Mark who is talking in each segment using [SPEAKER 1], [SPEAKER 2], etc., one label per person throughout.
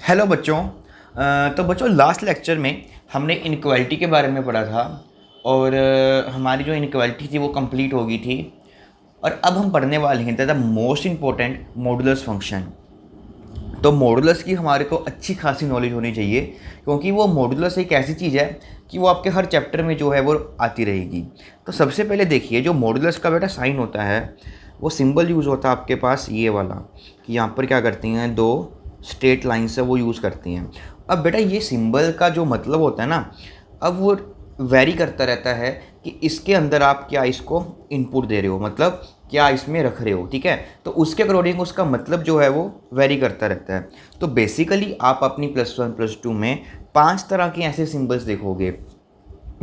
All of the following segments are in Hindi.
[SPEAKER 1] हेलो बच्चों। तो बच्चों लास्ट लेक्चर में हमने इनक्वालिटी के बारे में पढ़ा था और हमारी जो इनक्वालिटी थी वो कंप्लीट हो गई थी। और अब हम पढ़ने वाले हैं the most important modulus function. तो मॉडुलस की हमारे को अच्छी खासी नॉलेज होनी चाहिए, क्योंकि वो मॉडुलस एक ऐसी चीज़ है कि वो आपके हर चैप्टर में जो है वो आती रहेगी। तो सबसे पहले देखिए, जो मॉडुलस का बेटा साइन होता है वो सिंबल यूज़ होता है आपके पास ये वाला, कि यहाँ पर क्या करती हैं, दो स्ट्रेट लाइन से वो यूज़ करती हैं। अब बेटा ये सिंबल का जो मतलब होता है ना, अब वो वेरी करता रहता है कि इसके अंदर आप क्या इसको इनपुट दे रहे हो, मतलब क्या इसमें रख रहे हो। ठीक है, तो उसके अकॉर्डिंग उसका मतलब जो है वो वेरी करता रहता है। तो बेसिकली आप अपनी +1 +2 में 5 तरह के ऐसे सिंबल्स देखोगे।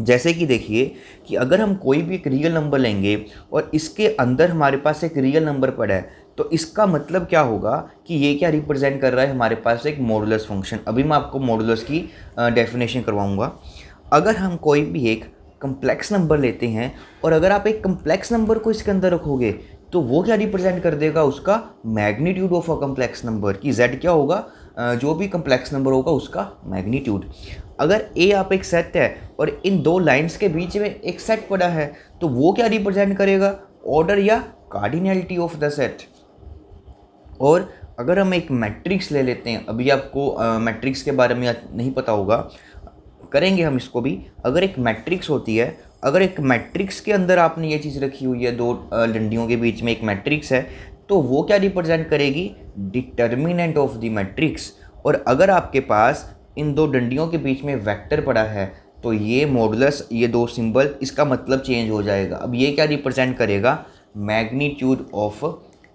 [SPEAKER 1] जैसे कि देखिए कि अगर हम कोई भी एक रियल नंबर लेंगे और इसके अंदर हमारे पास एक रियल नंबर पड़ा है, तो इसका मतलब क्या होगा कि ये क्या रिप्रेजेंट कर रहा है, हमारे पास एक मॉडुलस फंक्शन। अभी मैं आपको मॉडुलस की डेफिनेशन करवाऊंगा। अगर हम कोई भी एक कम्प्लेक्स नंबर लेते हैं और अगर आप एक कम्प्लेक्स नंबर को इसके अंदर रखोगे, तो वो क्या रिप्रेजेंट कर देगा, उसका magnitude of a complex number, की z क्या होगा, जो भी कम्प्लेक्स नंबर होगा उसका मैग्नीट्यूड। अगर a आप एक सेट है और इन दो लाइंस के बीच में एक सेट पड़ा है, तो वो क्या रिप्रेजेंट करेगा, ऑर्डर या कार्डिनैलिटी ऑफ द सेट। और अगर हम एक मैट्रिक्स ले लेते हैं, अभी आपको मैट्रिक्स के बारे में नहीं पता होगा, करेंगे हम इसको भी। अगर एक मैट्रिक्स होती है, अगर एक मैट्रिक्स के अंदर आपने ये चीज़ रखी हुई है, दो डंडियों के बीच में एक मैट्रिक्स है, तो वो क्या रिप्रेजेंट करेगी, डिटर्मिनेंट ऑफ द मैट्रिक्स। और अगर आपके पास इन दो डंडियों के बीच में वेक्टर पड़ा है, तो ये मॉडुलस, ये दो सिंबल, इसका मतलब चेंज हो जाएगा। अब ये क्या रिप्रेजेंट करेगा, मैग्नीट्यूड ऑफ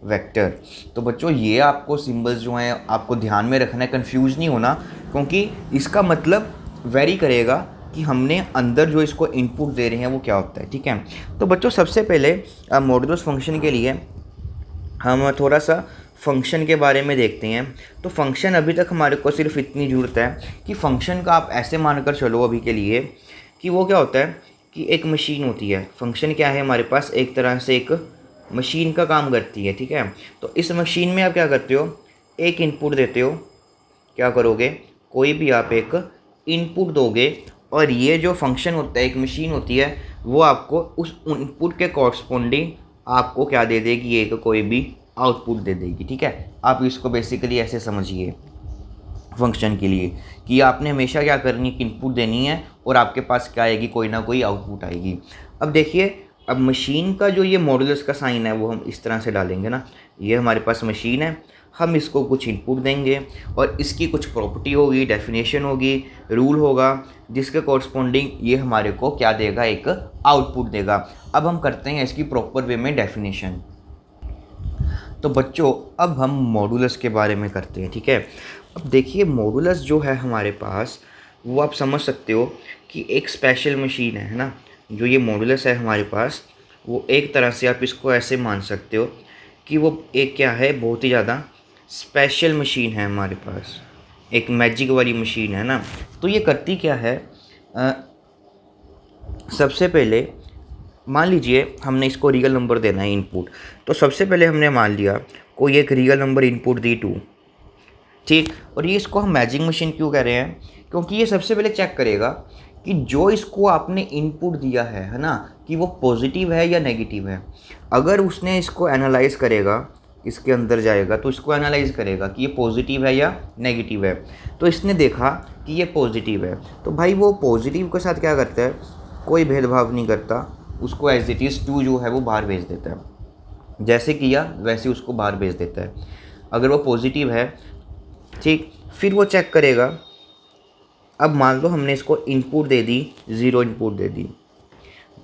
[SPEAKER 1] वेक्टर। तो बच्चों ये आपको सिंबल्स जो हैं आपको ध्यान में रखना है, कंफ्यूज नहीं होना, क्योंकि इसका मतलब वेरी करेगा कि हमने अंदर जो इसको इनपुट दे रहे हैं वो क्या होता है। ठीक है, तो बच्चों सबसे पहले मॉडुलस फंक्शन के लिए हम थोड़ा सा फंक्शन के बारे में देखते हैं। तो फंक्शन अभी तक हमारे को सिर्फ इतनी ज़रूरत है कि फंक्शन का आप ऐसे मानकर चलो अभी के लिए कि वो क्या होता है कि एक मशीन होती है। फंक्शन क्या है, हमारे पास एक तरह से एक मशीन का काम करती है। ठीक है, तो इस मशीन में आप क्या करते हो, एक इनपुट देते हो, क्या करोगे, कोई भी आप एक इनपुट दोगे और ये जो फंक्शन होता है, एक मशीन होती है, वो आपको उस इनपुट के कॉरस्पॉन्डिंग आपको क्या दे देगी, एक कोई भी आउटपुट दे देगी। ठीक है, आप इसको बेसिकली ऐसे समझिए फंक्शन के लिए कि आपने हमेशा क्या करनी है, इनपुट देनी है और आपके पास क्या आएगी, कोई ना कोई आउटपुट आएगी। अब देखिए, अब मशीन का जो ये मॉडुलस का साइन है वो हम इस तरह से डालेंगे ना, ये हमारे पास मशीन है, हम इसको कुछ इनपुट देंगे और इसकी कुछ प्रॉपर्टी होगी, डेफिनेशन होगी, रूल होगा, जिसके कॉरस्पॉन्डिंग ये हमारे को क्या देगा, एक आउटपुट देगा। अब हम करते हैं इसकी प्रॉपर वे में डेफिनेशन। तो बच्चों अब हम मॉडुलस के बारे में करते हैं। ठीक है, अब देखिए मॉडुलस जो है हमारे पास, वो आप समझ सकते हो कि एक स्पेशल मशीन है ना। जो ये मॉडुलस है हमारे पास, वो एक तरह से आप इसको ऐसे मान सकते हो कि वो एक क्या है, बहुत ही ज़्यादा स्पेशल मशीन है हमारे पास, एक मैजिक वाली मशीन है ना। तो ये करती क्या है, सबसे पहले मान लीजिए हमने इसको रियल नंबर देना है इनपुट। तो सबसे पहले हमने मान लिया कोई एक रियल नंबर इनपुट दी 2। ठीक, और ये इसको हम मैजिक मशीन क्यों कह रहे हैं, क्योंकि ये सबसे पहले चेक करेगा कि जो इसको आपने इनपुट दिया है ना, कि वो पॉजिटिव है या नेगेटिव है। अगर उसने इसको एनालाइज करेगा, इसके अंदर जाएगा तो इसको एनालाइज करेगा कि ये पॉजिटिव है या नेगेटिव है। तो इसने देखा कि ये पॉजिटिव है, तो भाई वो पॉजिटिव के साथ क्या करता है, कोई भेदभाव नहीं करता, उसको एज इट इज़ 2 जो है वो बाहर भेज देता है। जैसे किया वैसे उसको बाहर भेज देता है, अगर वो पॉजिटिव है। ठीक, फिर वो चेक करेगा। अब मान लो हमने इसको इनपुट दे दी, 0 इनपुट दे दी,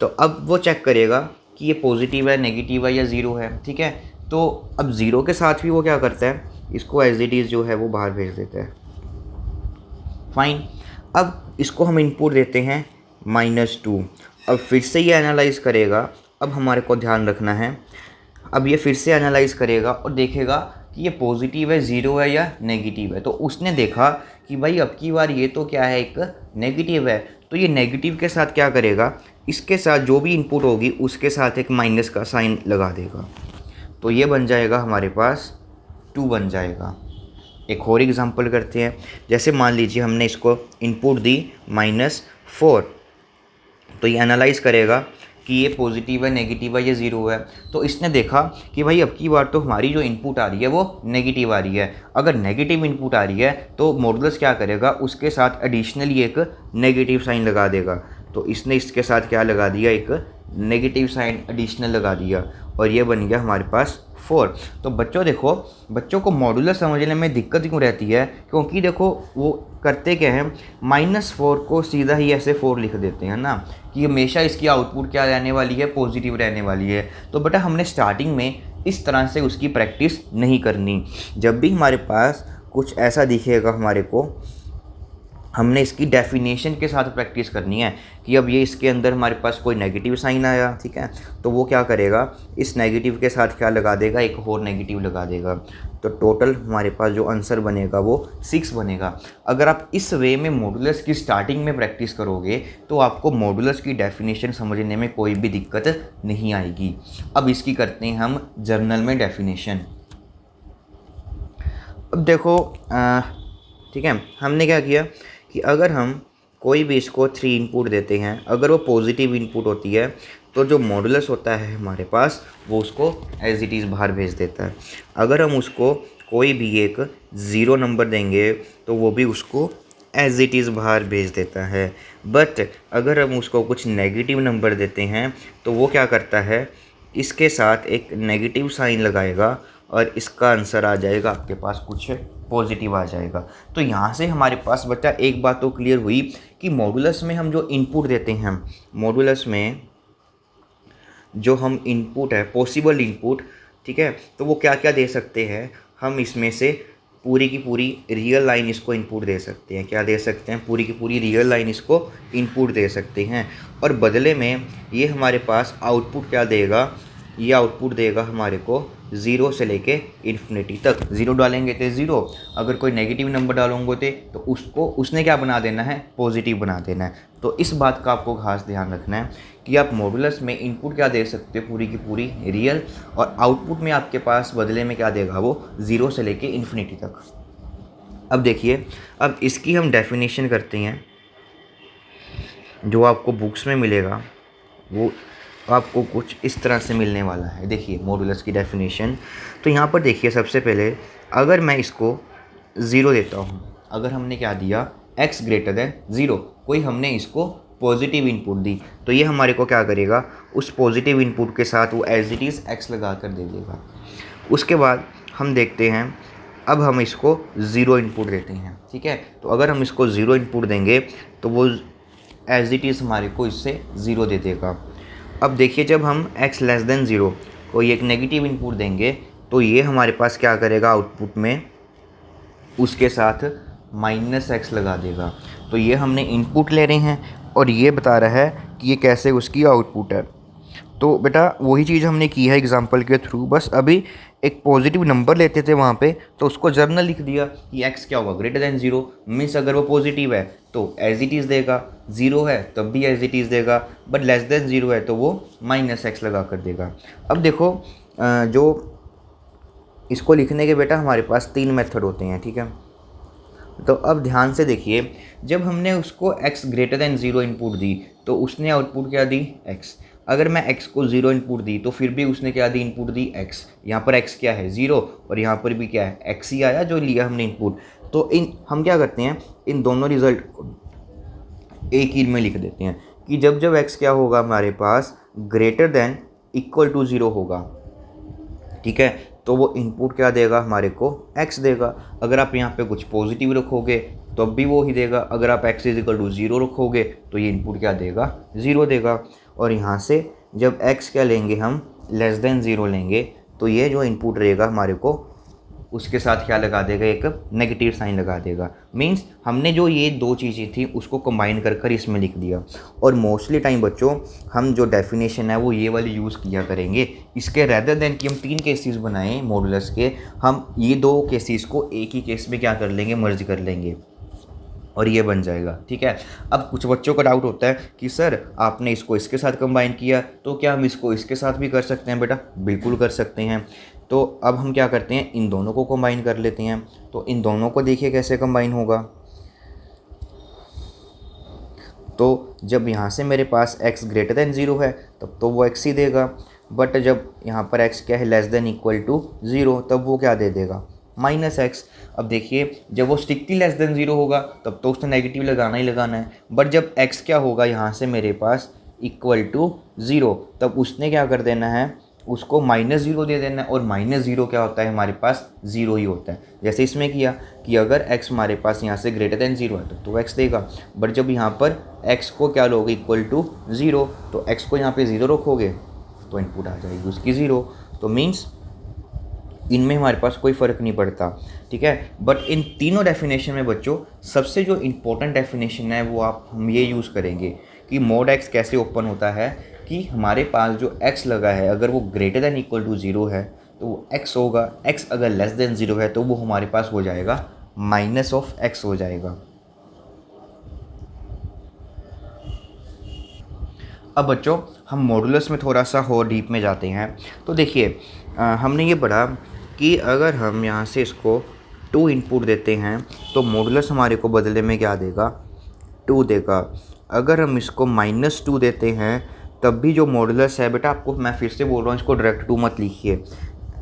[SPEAKER 1] तो अब वो चेक करेगा कि ये पॉजिटिव है, नेगेटिव है या 0 है। ठीक है, तो अब 0 के साथ भी वो क्या करता है, इसको एज इट इज़ जो है वो बाहर भेज देता है। फाइन, अब इसको हम इनपुट देते हैं -2। अब फिर से ये एनालाइज करेगा। अब हमारे को ध्यान रखना है, अब ये फिर से एनालाइज करेगा और देखेगा कि ये पॉजिटिव है, 0 है या नेगेटिव है। तो उसने देखा कि भाई अब की बार ये तो क्या है, एक नेगेटिव है, तो ये नेगेटिव के साथ क्या करेगा, इसके साथ जो भी इनपुट होगी उसके साथ एक माइनस का साइन लगा देगा। तो ये बन जाएगा हमारे पास 2 बन जाएगा। एक और एग्जांपल करते हैं। जैसे मान लीजिए हमने इसको इनपुट दी -4, तो ये एनालाइज करेगा कि ये पॉजिटिव है, नेगेटिव है, ये ज़ीरो है। तो इसने देखा कि भाई अब की बार तो हमारी जो इनपुट आ रही है वो नेगेटिव आ रही है। अगर नेगेटिव इनपुट आ रही है तो मॉडुलस क्या करेगा, उसके साथ एडिशनली एक नेगेटिव साइन लगा देगा। तो इसने इसके साथ क्या लगा दिया, एक नेगेटिव साइन एडिशनल लगा दिया, और ये बन गया हमारे पास 4। तो बच्चों देखो, बच्चों को मॉडुलस समझने में दिक्कत क्यों रहती है, क्योंकि देखो वो करते क्या हैं, -4 को सीधा ही ऐसे 4 लिख देते हैं ना, कि हमेशा इसकी आउटपुट क्या रहने वाली है, पॉजिटिव रहने वाली है। तो बेटा हमने स्टार्टिंग में इस तरह से उसकी प्रैक्टिस नहीं करनी। जब भी हमारे पास कुछ ऐसा दिखेगा हमारे को, हमने इसकी डेफिनेशन के साथ प्रैक्टिस करनी है कि अब ये इसके अंदर हमारे पास कोई नेगेटिव साइन आया, ठीक है, तो वो क्या करेगा, इस नेगेटिव के साथ क्या लगा देगा, एक और नेगेटिव लगा देगा। तो टोटल हमारे पास जो आंसर बनेगा वो 6 बनेगा। अगर आप इस वे में मॉडुलस की स्टार्टिंग में प्रैक्टिस करोगे तो आपको मॉडुलस की डेफिनेशन समझने में कोई भी दिक्कत नहीं आएगी। अब इसकी करते हैं हम जर्नल में डेफिनेशन। अब देखो ठीक है, हमने क्या किया कि अगर हम कोई भी इसको 3 इनपुट देते हैं, अगर वो पॉजिटिव इनपुट होती है तो जो मॉडुलस होता है हमारे पास वो उसको एज इट इज़ बाहर भेज देता है। अगर हम उसको कोई भी एक 0 नंबर देंगे तो वो भी उसको एज इट इज़ बाहर भेज देता है। बट अगर हम उसको कुछ नेगेटिव नंबर देते हैं तो वो क्या करता है, इसके साथ एक नेगेटिव साइन लगाएगा और इसका आंसर आ जाएगा आपके पास कुछ पॉजिटिव आ जाएगा। तो यहाँ से हमारे पास बच्चा एक बात तो क्लियर हुई कि मॉडुलस में हम जो इनपुट देते हैं, मॉडुलस में जो हम इनपुट है, पॉसिबल इनपुट, ठीक है, तो वो क्या क्या दे सकते हैं, हम इसमें से पूरी की पूरी रियल लाइन इसको इनपुट दे सकते हैं। क्या दे सकते हैं, पूरी की पूरी रियल लाइन इसको इनपुट दे सकते हैं। और बदले में ये हमारे पास आउटपुट क्या देगा, ये आउटपुट देगा हमारे को 0 से लेके इन्फिनिटी तक। 0 डालेंगे तो 0, अगर कोई नेगेटिव नंबर डालोगे तो उसको उसने क्या बना देना है, पॉजिटिव बना देना है। तो इस बात का आपको खास ध्यान रखना है कि आप मॉडुलस में इनपुट क्या दे सकते हो, पूरी की पूरी रियल, और आउटपुट में आपके पास बदले में क्या देगा, वो 0 से लेके इन्फिनिटी तक। अब देखिए, अब इसकी हम डेफिनेशन करते हैं। जो आपको बुक्स में मिलेगा वो आपको कुछ इस तरह से मिलने वाला है। देखिए मॉडुलस की डेफिनेशन, तो यहाँ पर देखिए सबसे पहले अगर मैं इसको 0 देता हूँ, अगर हमने क्या दिया x ग्रेटर देन 0, कोई हमने इसको पॉजिटिव इनपुट दी, तो ये हमारे को क्या करेगा, उस पॉजिटिव इनपुट के साथ वो एज इट इज़ x लगा कर दे देगा। उसके बाद हम देखते हैं, अब हम इसको 0 इनपुट देते हैं, ठीक है, तो अगर हम इसको 0 इनपुट देंगे तो वो एज इट इज़ हमारे को इससे 0 दे देगा। अब देखिए जब हम x लेस देन 0 को एक नेगेटिव इनपुट देंगे तो ये हमारे पास क्या करेगा, आउटपुट में उसके साथ -x लगा देगा। तो ये हमने इनपुट ले रहे हैं और ये बता रहा है कि ये कैसे उसकी आउटपुट है। तो बेटा वही चीज़ हमने की है एग्जांपल के थ्रू, बस अभी एक पॉजिटिव नंबर लेते थे वहाँ पे, तो उसको जर्नल लिख दिया कि x क्या होगा, ग्रेटर देन 0, मीन्स अगर वो पॉजिटिव है तो एज इट इज़ देगा, 0 है तब भी एज इट इज़ देगा, बट लेस देन 0 है तो वो -x लगा कर देगा। अब देखो जो इसको लिखने के बेटा हमारे पास 3 मेथड होते हैं, ठीक है। तो अब ध्यान से देखिए, जब हमने उसको x ग्रेटर देन 0 इनपुट दी तो उसने आउटपुट क्या दी, x। अगर मैं x को 0 इनपुट दी तो फिर भी उसने क्या दी, इनपुट दी x। यहाँ पर x क्या है, 0, और यहाँ पर भी क्या है, x ही आया जो लिया हमने इनपुट। तो हम क्या करते हैं, इन दोनों रिजल्ट को एक ही में लिख देते हैं कि जब जब x क्या होगा हमारे पास ग्रेटर देन इक्वल टू 0 होगा, ठीक है, तो वो इनपुट क्या देगा, हमारे को x देगा। अगर आप यहाँ पे कुछ पॉजिटिव रखोगे तो अब भी वो ही देगा। अगर आप x इज इक्वल टू 0 रखोगे तो ये इनपुट क्या देगा, 0 देगा। और यहाँ से जब x क्या लेंगे हम, लेस देन 0 लेंगे, तो ये जो इनपुट रहेगा हमारे को उसके साथ क्या लगा देगा, एक नेगेटिव साइन लगा देगा। मींस हमने जो ये दो चीज़ें थी उसको कंबाइन कर कर इसमें लिख दिया। और मोस्टली टाइम बच्चों हम जो डेफिनेशन है वो ये वाली यूज़ किया करेंगे। इसके रेदर देन कि हम 3 केसेस बनाएं मॉडुलस के, हम ये 2 केसेस को एक ही केस में क्या कर लेंगे, मर्ज कर लेंगे और ये बन जाएगा, ठीक है। अब कुछ बच्चों का डाउट होता है कि सर आपने इसको इसके साथ कंबाइन किया तो क्या हम इसको इसके साथ भी कर सकते हैं? बेटा बिल्कुल कर सकते हैं। तो अब हम क्या करते हैं, इन दोनों को कंबाइन कर लेते हैं। तो इन दोनों को देखिए कैसे कंबाइन होगा। तो जब यहाँ से मेरे पास x ग्रेटर दैन 0 है तब तो वो x ही देगा, बट जब यहाँ पर x क्या है, लेस देन इक्वल टू 0, तब वो क्या दे देगा, -x। अब देखिए जब वो स्ट्रिक्टली लेस देन 0 होगा तब तो उसने नेगेटिव लगाना ही लगाना है, बट जब x क्या होगा यहाँ से मेरे पास इक्वल टू 0, तब उसने क्या कर देना है, उसको -0 दे देना है। और -0 क्या होता है, हमारे पास 0 ही होता है। जैसे इसमें किया कि अगर x हमारे पास यहाँ से ग्रेटर दैन 0 है तो x देगा, बट जब यहाँ पर x को क्या लोगे, इक्वल टू 0, तो x को यहाँ पे 0 रखोगे तो इनपुट आ जाएगी उसकी 0। तो मीन्स इनमें हमारे पास कोई फ़र्क नहीं पड़ता, ठीक है। बट इन तीनों डेफिनेशन में बच्चों सबसे जो इम्पोर्टेंट डेफिनेशन है वो हम ये यूज़ करेंगे कि मोड x कैसे ओपन होता है, कि हमारे पास जो x लगा है अगर वो ग्रेटर दैन इक्वल टू 0 है तो वो x होगा, x अगर लेस देन 0 है तो वो हमारे पास हो जाएगा -x हो जाएगा। अब बच्चों हम मॉडुलस में थोड़ा सा और डीप में जाते हैं। तो देखिए हमने ये पढ़ा कि अगर हम यहाँ से इसको 2 इनपुट देते हैं तो मॉडुलस हमारे को बदले में क्या देगा, 2 देगा। अगर हम इसको -2 देते हैं तब भी जो मॉडुलस है, बेटा आपको मैं फिर से बोल रहा हूँ, इसको डायरेक्ट 2 मत लिखिए।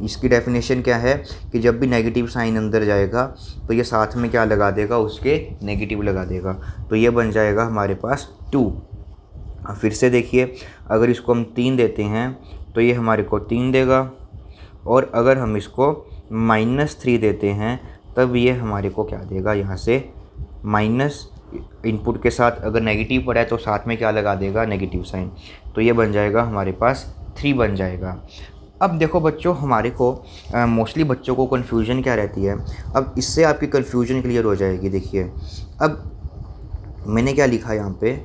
[SPEAKER 1] इसकी डेफिनेशन क्या है कि जब भी नेगेटिव साइन अंदर जाएगा तो ये साथ में क्या लगा देगा, उसके नेगेटिव लगा देगा, तो ये बन जाएगा हमारे पास 2। फिर से देखिए अगर इसको हम 3 देते हैं तो ये हमारे को 3 देगा, और अगर हम इसको -3 देते हैं तब ये हमारे को क्या देगा, यहाँ से माइनस इनपुट के साथ अगर नेगेटिव पड़ा है तो साथ में क्या लगा देगा, नेगेटिव साइन, तो ये बन जाएगा हमारे पास 3 बन जाएगा। अब देखो बच्चों हमारे को मोस्टली बच्चों को कन्फ्यूजन क्या रहती है, अब इससे आपकी कन्फ्यूजन क्लियर हो जाएगी। देखिए अब मैंने क्या लिखा यहाँ पे,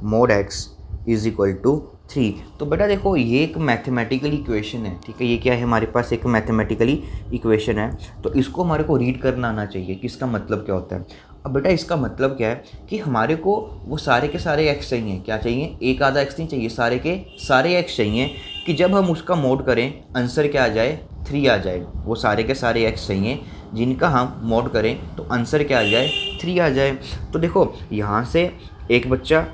[SPEAKER 1] mod x is equal to 3। तो बेटा देखो ये एक मैथमेटिकल इक्वेशन है, ठीक है, ये क्या है, हमारे पास एक मैथमेटिकली इक्वेशन है, तो इसको हमारे को रीड करना आना चाहिए कि इसका मतलब क्या होता है। अब बेटा इसका मतलब क्या है कि हमारे को वो सारे के सारे x चाहिए, क्या चाहिए, एक आधा x नहीं चाहिए, सारे के सारे x चाहिए, कि जब हम उसका मोड करें आंसर क्या आ जाए, 3 आ जाए। वो सारे के सारे x चाहिए जिनका हम मोड करें तो आंसर क्या आ जाए, 3 आ जाए। तो देखो यहाँ से एक बच्चा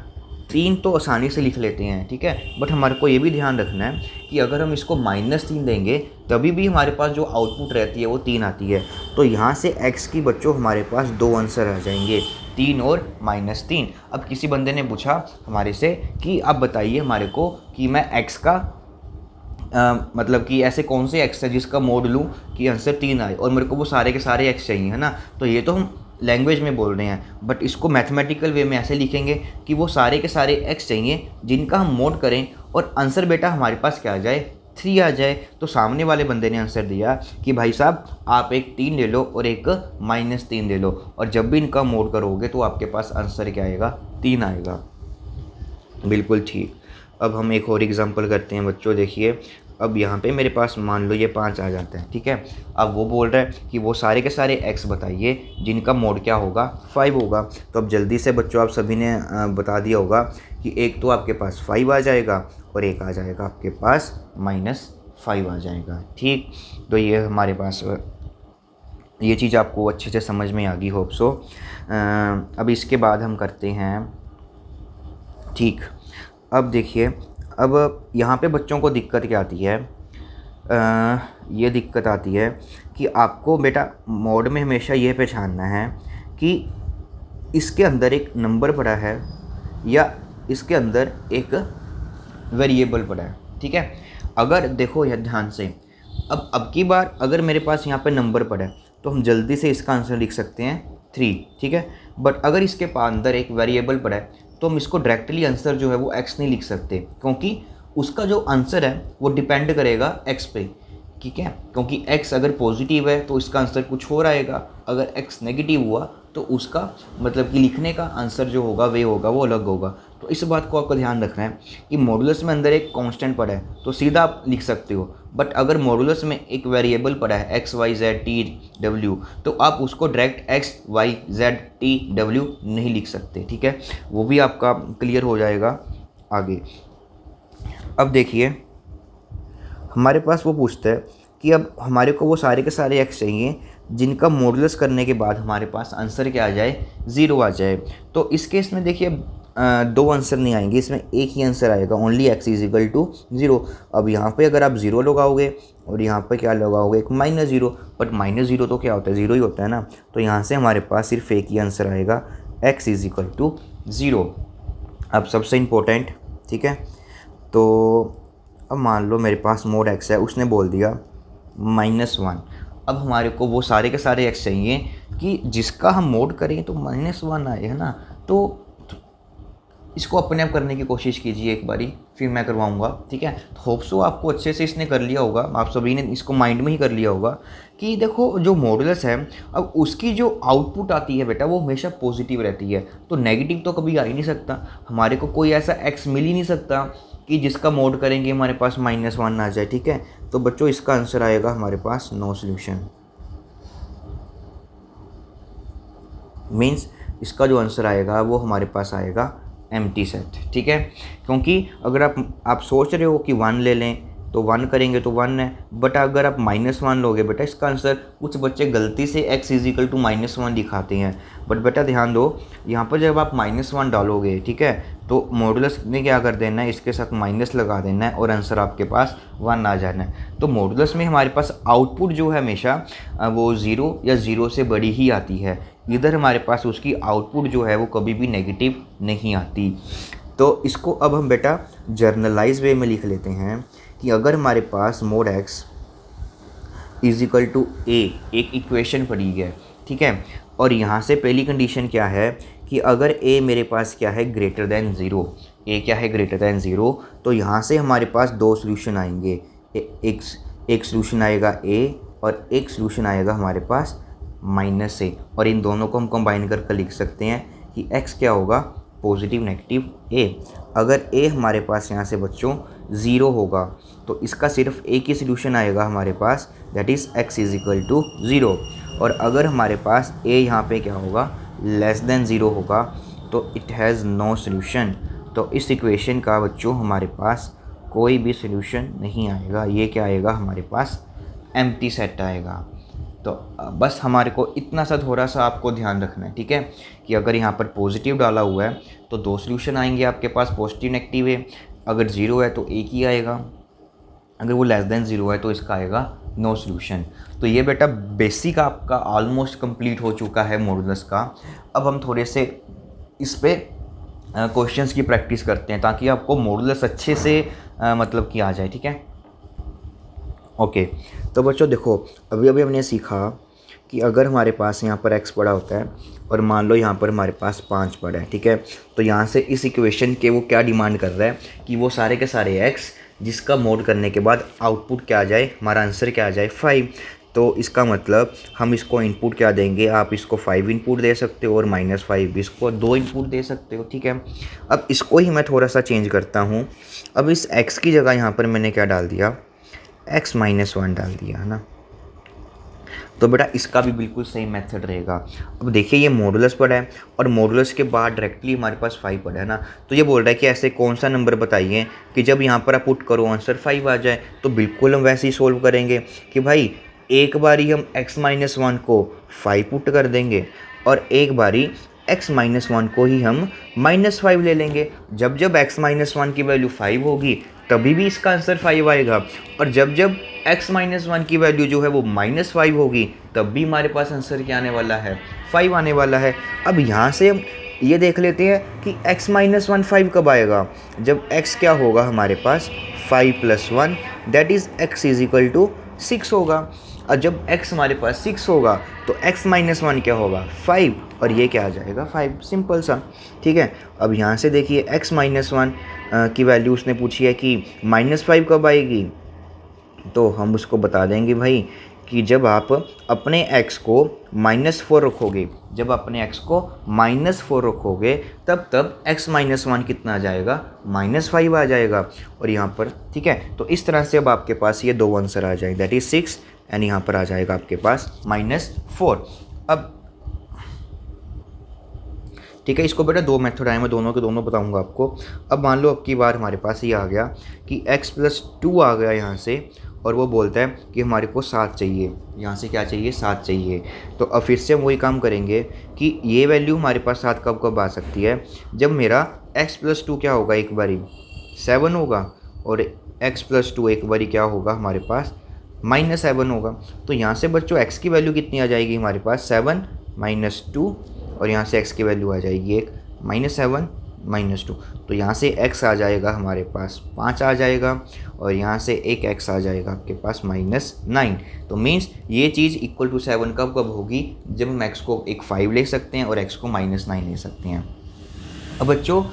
[SPEAKER 1] 3 तो आसानी से लिख लेते हैं, ठीक है, बट हमारे को ये भी ध्यान रखना है कि अगर हम इसको -3 देंगे तभी भी हमारे पास जो आउटपुट रहती है वो 3 आती है। तो यहाँ से x की बच्चों हमारे पास 2 आंसर आ जाएंगे, 3 और -3। अब किसी बंदे ने पूछा हमारे से कि आप बताइए हमारे को कि मैं x का मतलब कि ऐसे कौन से x है जिसका मोड लूँ कि आंसर 3 आए, और मेरे को वो सारे के सारे x चाहिए, है ना। तो ये तो हम लैंग्वेज में बोल रहे हैं, बट इसको मैथमेटिकल वे में ऐसे लिखेंगे कि वो सारे के सारे x चाहिए जिनका हम मोड करें और आंसर बेटा हमारे पास क्या आ जाए, 3 आ जाए। तो सामने वाले बंदे ने आंसर दिया कि भाई साहब आप एक 3 ले लो और एक -3 ले लो, और जब भी इनका मोड करोगे तो आपके पास आंसर क्या आएगा, 3 आएगा। बिल्कुल ठीक। अब हम एक और एग्जांपल करते हैं बच्चों। देखिए अब यहाँ पे मेरे पास मान लो ये 5 आ जाते हैं, ठीक है। अब वो बोल रहा है कि वो सारे के सारे x बताइए जिनका मोड क्या होगा, 5 होगा। तो अब जल्दी से बच्चों आप सभी ने बता दिया होगा कि एक तो आपके पास 5 आ जाएगा और एक आ जाएगा आपके पास -5 आ जाएगा, ठीक। तो ये हमारे पास ये चीज़ आपको अच्छे से समझ में आ गई, होप सो। अब इसके बाद हम करते हैं, ठीक। अब देखिए अब यहाँ पे बच्चों को दिक्कत क्या आती है, ये दिक्कत आती है कि आपको बेटा मोड में हमेशा ये पहचानना है कि इसके अंदर एक नंबर पड़ा है या इसके अंदर एक वेरिएबल पड़ा है, ठीक है। अगर देखो यह ध्यान से, अब की बार अगर मेरे पास यहाँ पे नंबर पड़ा है तो हम जल्दी से इसका आंसर लिख सकते हैं 3, ठीक है। बट अगर इसके अंदर एक वेरिएबल पड़ा है तो हम इसको डायरेक्टली आंसर जो है वो x नहीं लिख सकते, क्योंकि उसका जो आंसर है वो डिपेंड करेगा x पे, ठीक है। क्योंकि x अगर पॉजिटिव है तो इसका आंसर कुछ और आएगा, अगर x नेगेटिव हुआ तो उसका मतलब कि लिखने का आंसर जो होगा वे होगा वो अलग होगा। तो इस बात को आपको ध्यान रखना है कि मॉडुलस में अंदर एक कांस्टेंट पड़ा है तो सीधा आप लिख सकते हो, बट अगर मॉडुलस में एक वेरिएबल पड़ा है x y z t w तो आप उसको direct x y z t w नहीं लिख सकते, ठीक है। वो भी आपका क्लियर हो जाएगा आगे। अब देखिए हमारे पास वो पूछता है कि अब हमारे को वो सारे के सारे एक्स चाहिए जिनका मॉडुलस करने के बाद हमारे पास आंसर क्या आ जाए, ज़ीरो आ जाए। तो इस केस में देखिए दो आंसर नहीं आएंगे, इसमें एक ही आंसर आएगा, only x is equal to zero. अब यहाँ पे अगर आप ज़ीरो लगाओगे और यहाँ पे क्या लगाओगे, एक minus zero, but minus zero तो क्या होता है, ज़ीरो ही होता है ना। तो यहाँ से हमारे पास सिर्फ एक ही आंसर आएगा, x is equal to zero. अब सबसे इम्पोर्टेंट, ठीक है, तो अब मान लो मेरे पास मोड एक्स है, उसने बोल दिया -1। अब हमारे को वो सारे के सारे एक्स चाहिए कि जिसका हम मोड करें तो -1 आए, है ना। तो इसको अपने आप करने की कोशिश कीजिए एक बारी, फिर मैं करवाऊंगा, ठीक है। तो होप सो आपको अच्छे से इसने कर लिया होगा, आप सभी ने इसको माइंड में ही कर लिया होगा कि देखो जो मॉडुलस है, अब उसकी जो आउटपुट आती है बेटा वो हमेशा पॉजिटिव रहती है, तो नेगेटिव तो कभी आ ही नहीं सकता। हमारे को कोई ऐसा एक्स मिल ही नहीं सकता कि जिसका मोड करेंगे हमारे पास -1 आ जाए, ठीक है। तो बच्चों इसका आंसर आएगा हमारे पास नो सोल्यूशन, मीन्स इसका जो आंसर आएगा वो हमारे पास आएगा एम्प्टी सेट, ठीक है। क्योंकि अगर आप सोच रहे हो कि 1 ले लें तो 1 करेंगे तो 1 है, बट अगर आप -1 लोगे बेटा इसका आंसर, कुछ बच्चे गलती से x इज इक्वल टू -1 दिखाते हैं, बट बेटा ध्यान दो यहाँ पर जब आप -1 डालोगे, ठीक है, तो मॉडुलस ने क्या कर देना है, इसके साथ माइनस लगा देना है और आंसर आपके पास 1 आ जाना है। तो मॉडुलस में हमारे पास आउटपुट जो है हमेशा वो 0 या 0 से बड़ी ही आती है, इधर हमारे पास उसकी आउटपुट जो है वो कभी भी नेगेटिव नहीं आती। तो इसको अब हम बेटा जर्नलाइज वे में लिख लेते हैं कि अगर हमारे पास mod x is equal to a, एक इक्वेशन पड़ी है, ठीक है, और यहाँ से पहली कंडीशन क्या है कि अगर ए मेरे पास क्या है, ग्रेटर दैन ज़ीरो, ए क्या है, ग्रेटर दैन ज़ीरो, तो यहाँ से हमारे पास दो सोल्यूशन आएंगे, एक सोल्यूशन आएगा ए और एक सोल्यूशन आएगा हमारे पास -a, और इन दोनों को हम कंबाइन करके लिख सकते हैं कि x क्या होगा, पॉजिटिव नेगेटिव a। अगर a हमारे पास यहाँ से बच्चों 0 होगा तो इसका सिर्फ एक ही सोल्यूशन आएगा हमारे पास, that is x is equal to 0। और अगर हमारे पास a यहाँ पे क्या होगा, लेस देन 0 होगा, तो इट हैज़ नो सोल्यूशन। तो इस इक्वेशन का बच्चों हमारे पास कोई भी सोल्यूशन नहीं आएगा, ये क्या आएगा हमारे पास, एम्प्टी सेट आएगा। तो बस हमारे को इतना सा थोड़ा सा आपको ध्यान रखना है, ठीक है, कि अगर यहाँ पर पॉजिटिव डाला हुआ है तो दो सोल्यूशन आएंगे आपके पास, पॉजिटिव नेगेटिव है। अगर 0 है तो एक ही आएगा, अगर वो लेस देन 0 है तो इसका आएगा नो सोल्यूशन। तो ये बेटा बेसिक आपका ऑलमोस्ट कंप्लीट हो चुका है मॉडुलस का। अब हम थोड़े से इस पे क्वेश्चंस की प्रैक्टिस करते हैं ताकि आपको मॉडुलस अच्छे से मतलब कि आ जाए, ठीक है। ओके, तो बच्चों देखो अभी हमने सीखा कि अगर हमारे पास यहाँ पर x पड़ा होता है और मान लो यहाँ पर हमारे पास 5 पड़ा है, ठीक है, तो यहाँ से इस इक्वेशन के वो क्या डिमांड कर रहा है कि वो सारे के सारे x जिसका मोड करने के बाद आउटपुट क्या आ जाए, हमारा आंसर क्या आ जाए, 5। तो इसका मतलब हम इसको इनपुट क्या देंगे, आप इसको 5 इनपुट दे सकते हो और -5 इसको 2 इनपुट दे सकते हो, ठीक है। अब इसको ही मैं थोड़ा सा चेंज करता हूँ। अब इस x की जगह यहाँ पर मैंने क्या डाल दिया, x-1 डाल दिया, है ना। तो बेटा इसका भी बिल्कुल सही मेथड रहेगा। अब देखिए ये मॉडुलस पड़ा है और मॉडुलस के बाद डायरेक्टली हमारे पास 5 पड़ा है ना, तो ये बोल रहा है कि ऐसे कौन सा नंबर बताइए कि जब यहाँ पर आप पुट करो आंसर 5 आ जाए। तो बिल्कुल हम वैसे ही सोल्व करेंगे कि भाई एक बारी हम x-1 को 5 पुट कर देंगे और एक बारी x-1 को ही हम -5 ले लेंगे। जब जब x-1 की वैल्यू 5 होगी तभी भी इसका आंसर 5 आएगा, और जब जब x-1 की वैल्यू जो है वो -5 होगी तब भी हमारे पास आंसर क्या आने वाला है, 5 आने वाला है। अब यहाँ से हम ये देख लेते हैं कि x-1 5 कब आएगा, जब x क्या होगा हमारे पास 5 + 1 that is x is equal to 6 होगा। और जब x हमारे पास 6 होगा तो x-1 क्या होगा 5, और ये क्या आ जाएगा 5, सिंपल सा, ठीक है। अब यहाँ से देखिए x-1 की वैल्यू उसने पूछी है कि -5 कब आएगी, तो हम उसको बता देंगे भाई कि जब आप अपने x को -4 रखोगे, जब अपने x को -4 रखोगे तब x-1 कितना आ जाएगा, -5 आ जाएगा। और यहाँ पर ठीक है, तो इस तरह से अब आपके पास ये दो आंसर आ जाएंगे, दैट इज़ 6 एंड यहाँ पर आ जाएगा आपके पास -4। अब ठीक है, इसको बेटा दो मेथड आए, मैं दोनों के दोनों बताऊंगा आपको। अब मान लो अब की बार हमारे पास ये आ गया कि x + 2 आ गया यहाँ से, और वो बोलता है कि हमारे को 7 चाहिए, यहाँ से क्या चाहिए 7 चाहिए। तो अब फिर से हम वही काम करेंगे कि ये वैल्यू हमारे पास 7 कब कब आ सकती है, जब मेरा x+2 क्या होगा, एक बारी 7 होगा, और x+2 एक बारी क्या होगा हमारे पास -7 होगा। तो यहाँ से बच्चों x की वैल्यू कितनी आ जाएगी हमारे पास 7 -2, और यहाँ से x की वैल्यू आ जाएगी एक -7 -2। तो यहाँ से x आ जाएगा हमारे पास 5 आ जाएगा, और यहाँ से एक x आ जाएगा आपके पास -9। तो मीन्स ये चीज़ इक्वल टू 7 कब कब होगी, जब हम x को एक 5 ले सकते हैं और x को -9 ले सकते हैं। अब बच्चों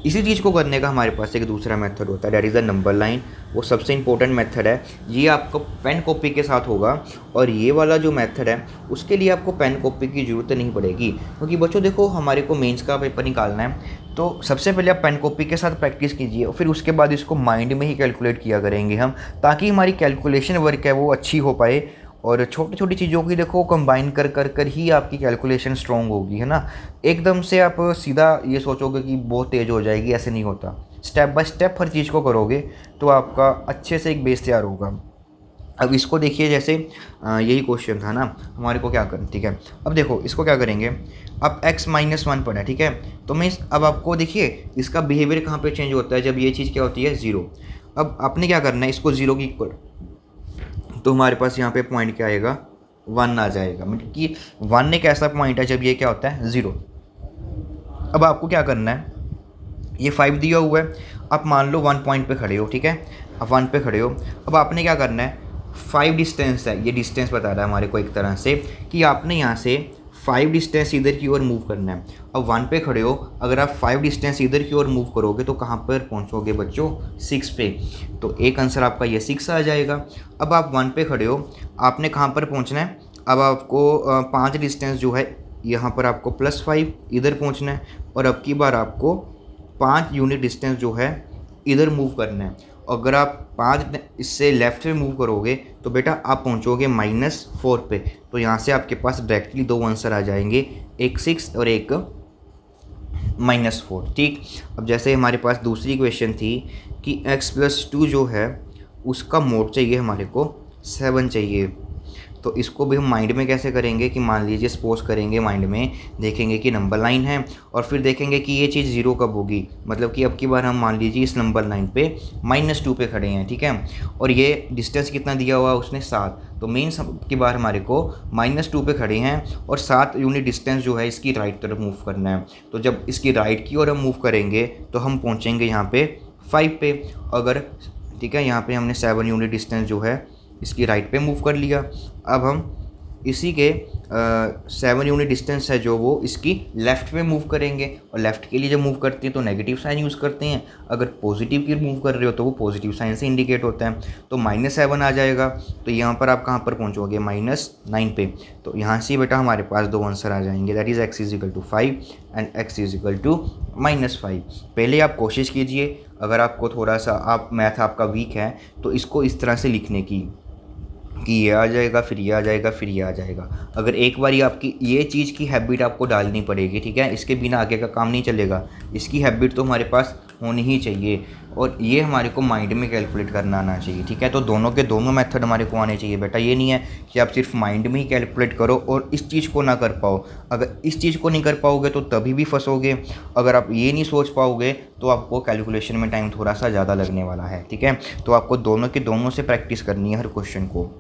[SPEAKER 1] इसी चीज़ को करने का हमारे पास एक दूसरा मेथड होता है, that is the number line. वो सबसे इंपॉर्टेंट मेथड है। ये आपको पेन कॉपी के साथ होगा, और ये वाला जो मेथड है उसके लिए आपको पेन कॉपी की ज़रूरत नहीं पड़ेगी, क्योंकि बच्चों देखो हमारे को मेंस का पेपर निकालना है। तो सबसे पहले आप पेन कॉपी के साथ प्रैक्टिस कीजिए, और फिर उसके बाद इसको माइंड में ही कैलकुलेट किया करेंगे हम, ताकि हमारी कैलकुलेशन वर्क है वो अच्छी हो पाए। और छोटी छोटी चीज़ों की देखो कंबाइन कर कर कर ही आपकी कैलकुलेशन स्ट्रॉन्ग होगी, है ना। एकदम से आप सीधा ये सोचोगे कि बहुत तेज़ हो जाएगी, ऐसे नहीं होता। स्टेप बाय स्टेप हर चीज़ को करोगे तो आपका अच्छे से एक बेस तैयार होगा। अब इसको देखिए, जैसे यही क्वेश्चन था ना, हमारे को क्या करना, ठीक है। अब देखो इसको क्या करेंगे, अब x-1 पड़ा है, ठीक है। तो मीन्स अब आपको देखिए इसका बिहेवियर कहाँ पे चेंज होता है, जब ये चीज़ क्या होती है 0। अब आपने क्या करना है, इसको 0 की इक्वल, तो हमारे पास यहाँ पे पॉइंट क्या आएगा 1 आ जाएगा, मतलब कि 1 एक ऐसा पॉइंट है जब ये क्या होता है 0। अब आपको क्या करना है, ये 5 दिया हुआ है, आप मान लो 1 पॉइंट पे खड़े हो, ठीक है। आप 1 पे खड़े हो, अब आपने क्या करना है, 5 डिस्टेंस है, ये डिस्टेंस बता रहा है हमारे को एक तरह से कि आपने यहाँ से 5 डिस्टेंस इधर की ओर मूव करना है। अब 1 पे खड़े हो, अगर आप 5 डिस्टेंस इधर की ओर मूव करोगे तो कहाँ पर पहुँचोगे बच्चों 6 पे। तो एक आंसर आपका ये 6 आ जाएगा। अब आप 1 पे खड़े हो, आपने कहाँ पर पहुँचना है, अब आपको 5 डिस्टेंस जो है यहाँ पर आपको +5 इधर पहुँचना है, और अब की बार आपको 5 यूनिट डिस्टेंस जो है इधर मूव करना है। अगर आप 5 इससे लेफ़्ट में मूव करोगे तो बेटा आप पहुंचोगे -4 पे। तो यहाँ से आपके पास डायरेक्टली 2 आंसर आ जाएंगे, एक 6 और एक -4, ठीक। अब जैसे हमारे पास दूसरी क्वेश्चन थी कि x+2 जो है उसका मोड चाहिए हमारे को 7 चाहिए। तो इसको भी हम माइंड में कैसे करेंगे कि मान लीजिए सपोज करेंगे, माइंड में देखेंगे कि नंबर लाइन है, और फिर देखेंगे कि ये चीज़ 0 कब होगी, मतलब कि अब की बार हम मान लीजिए इस नंबर लाइन पे -2 पे खड़े हैं, ठीक है। और ये डिस्टेंस कितना दिया हुआ है उसने 7, तो मेन की बार हमारे को -2 पे खड़े हैं, और 7 यूनिट डिस्टेंस जो है इसकी राइट तरफ मूव करना है। तो जब इसकी राइट की ओर हम मूव करेंगे तो हम पहुँचेंगे यहाँ पे 5 पे। अगर ठीक है, यहाँ पे हमने 7 यूनिट डिस्टेंस जो है इसकी राइट पे मूव कर लिया। अब हम इसी के 7 यूनिट डिस्टेंस है जो वो इसकी लेफ़्ट में मूव करेंगे, और लेफ़्ट के लिए जब मूव करते हैं तो नेगेटिव साइन यूज़ करते हैं, अगर पॉजिटिव की मूव कर रहे हो तो वो पॉजिटिव साइन से इंडिकेट होता है। तो -7 आ जाएगा, तो यहाँ पर आप कहाँ पर पहुँचोगे -9 पे। तो यहाँ से बेटा हमारे पास 2 आंसर आ जाएंगे, that is x = 5 and x = -5। पहले आप कोशिश कीजिए, अगर आपको थोड़ा सा आप मैथ आपका वीक है तो इसको इस तरह से लिखने की कि ये आ जाएगा, फिर ये आ जाएगा, फिर ये आ जाएगा। अगर एक बारी आपकी ये चीज़ की हैबिट आपको डालनी पड़ेगी, ठीक है, इसके बिना आगे का काम नहीं चलेगा। इसकी हैबिट तो हमारे पास होनी ही चाहिए, और ये हमारे को माइंड में कैलकुलेट करना आना चाहिए, ठीक है। तो दोनों के दोनों मेथड हमारे को आने चाहिए बेटा। ये नहीं है कि आप सिर्फ माइंड में ही कैलकुलेट करो और इस चीज़ को ना कर पाओ। अगर इस चीज़ को नहीं कर पाओगे तो तभी भी फंसोगे। अगर आप ये नहीं सोच पाओगे तो आपको कैलकुलेशन में टाइम थोड़ा सा ज़्यादा लगने वाला है, ठीक है। तो आपको दोनों के दोनों से प्रैक्टिस करनी है हर क्वेश्चन को।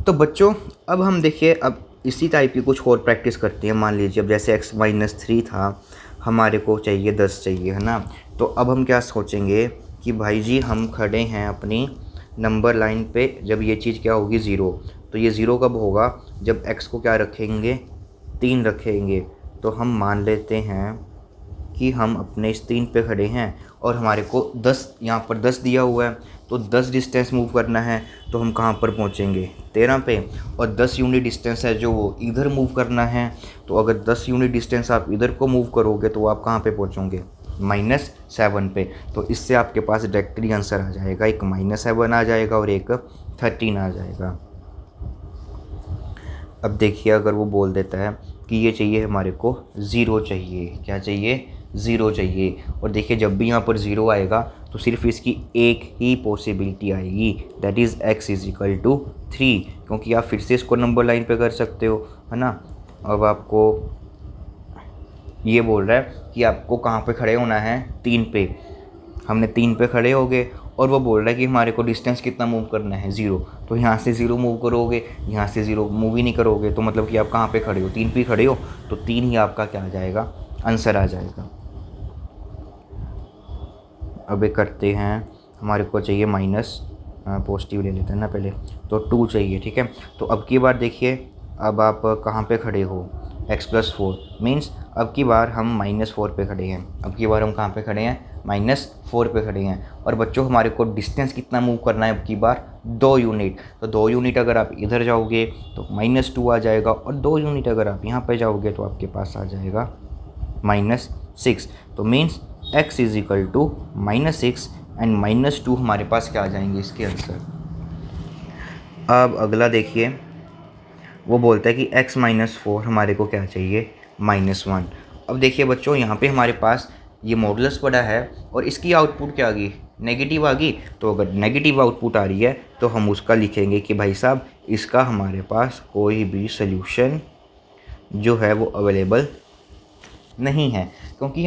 [SPEAKER 1] तो बच्चों अब हम देखिए, अब इसी टाइप की कुछ और प्रैक्टिस करते हैं। मान लीजिए अब जैसे x-3 था, हमारे को चाहिए 10 चाहिए, है ना। तो अब हम क्या सोचेंगे कि भाई जी हम खड़े हैं अपनी नंबर लाइन पे, जब ये चीज़ क्या होगी 0। तो ये 0 कब होगा, जब x को क्या रखेंगे 3 रखेंगे। तो हम मान लेते हैं कि हम अपने इस 3 पे खड़े हैं, और हमारे को 10 यहाँ पर 10 दिया हुआ है, तो 10 डिस्टेंस मूव करना है। तो हम कहाँ पर पहुँचेंगे 13 पे, और 10 यूनिट डिस्टेंस है जो वो इधर मूव करना है। तो अगर 10 यूनिट डिस्टेंस आप इधर को मूव करोगे तो आप कहाँ पे पहुँचोगे -7 पे। तो इससे आपके पास डायरेक्टली आंसर आ जाएगा, एक -7 आ जाएगा और एक 13 आ जाएगा। अब देखिए, अगर वो बोल देता है कि ये चाहिए हमारे को 0 चाहिए, क्या चाहिए ज़ीरो चाहिए। और देखिए जब भी यहाँ पर ज़ीरो आएगा तो सिर्फ इसकी एक ही पॉसिबिलिटी आएगी, that is x is equal to 3, क्योंकि आप फिर से इसको नंबर लाइन पे कर सकते हो, है ना। अब आपको ये बोल रहा है कि आपको कहाँ पे खड़े होना है, 3 पे। हमने 3 पे खड़े हो गए और वो बोल रहा है कि हमारे को डिस्टेंस कितना मूव करना है, 0। तो यहाँ से 0 मूव करोगे, यहाँ से 0 मूव ही नहीं करोगे, तो मतलब कि आप कहाँ पे खड़े हो, 3 पे खड़े हो, तो 3 ही आपका क्या आ जाएगा, आंसर आ जाएगा। अब एक करते हैं, हमारे को चाहिए माइनस, पॉजिटिव ले लेते हैं ना पहले, तो 2 चाहिए, ठीक है। तो अब की बार देखिए, अब आप कहाँ पे खड़े हो, x+4 मीन्स अब की बार हम -4 पे खड़े हैं। अब की बार हम कहाँ पे खड़े हैं, -4 पे खड़े हैं। और बच्चों हमारे को डिस्टेंस कितना मूव करना है अब की बार, 2 यूनिट। तो 2 यूनिट अगर आप इधर जाओगे तो -2 आ जाएगा, और 2 यूनिट अगर आप यहाँ पे जाओगे तो आपके पास आ जाएगा -6। तो means x is equal to -6 and -2 हमारे पास क्या आ जाएंगे इसके आंसर। अब अगला देखिए, वो बोलता है कि x-4 हमारे को क्या चाहिए, -1। अब देखिए बच्चों, यहाँ पे हमारे पास ये मॉडुलस पड़ा है और इसकी आउटपुट क्या आ गई, नेगेटिव आ गई। तो अगर नेगेटिव आउटपुट आ रही है तो हम उसका लिखेंगे कि भाई साहब इसका हमारे पास कोई भी सल्यूशन जो है वो अवेलेबल नहीं है, क्योंकि हम